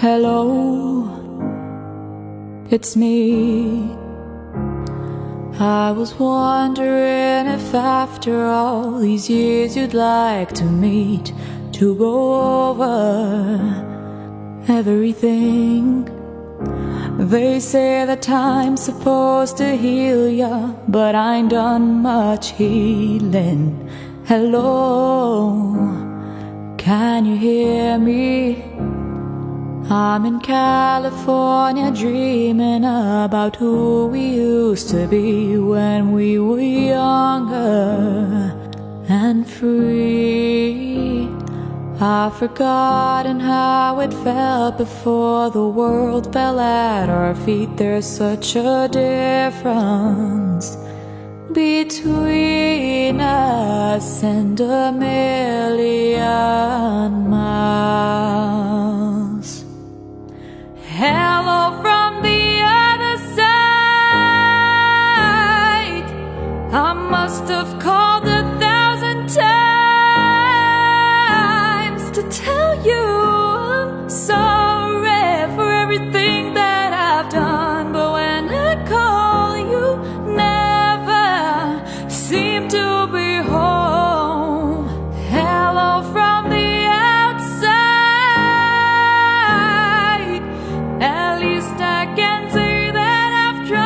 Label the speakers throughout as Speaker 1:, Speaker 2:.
Speaker 1: Hello, it's me. I was wondering if after all these years you'd like to meet, to go over everything. They say that time's supposed to heal ya, but I ain't done much healing. Hello, can you hear me? I'm in California dreaming about who we used to be when we were younger and free. I've forgotten how it felt before the world fell at our feet. There's such a difference between us and a million miles. Hello from the other side. I must have called 1,000 times to tell you I'm sorry for everything that I've done, but when I call you never seem to be home. Hello from the outside. At least I can say that I've tried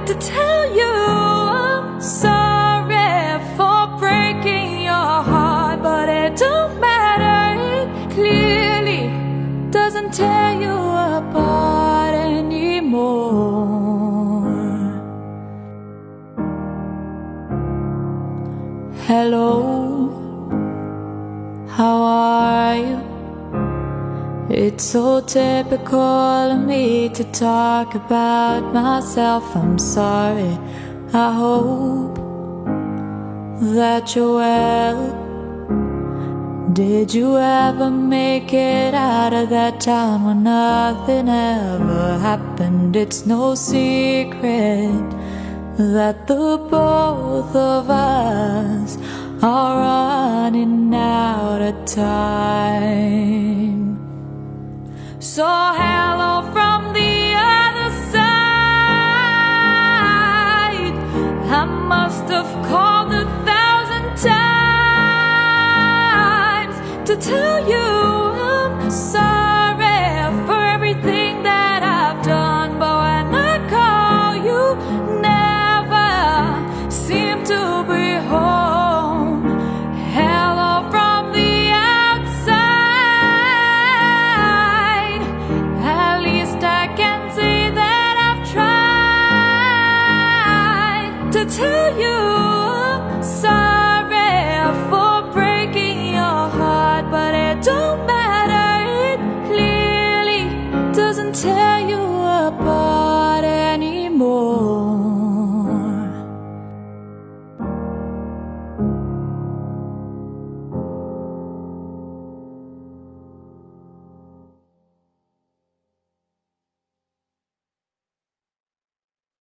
Speaker 1: to tell you I'm sorry for breaking your heart, but it don't matter. It clearly doesn't tear you apart anymore. Hello, how are you? It's so typical of me to talk about myself. I'm sorry. I hope that you're well. Did you ever make it out of that time when nothing ever happened? It's no secret that the both of us are running out of time. So hello from the other side. I must have called 1,000 times to tell you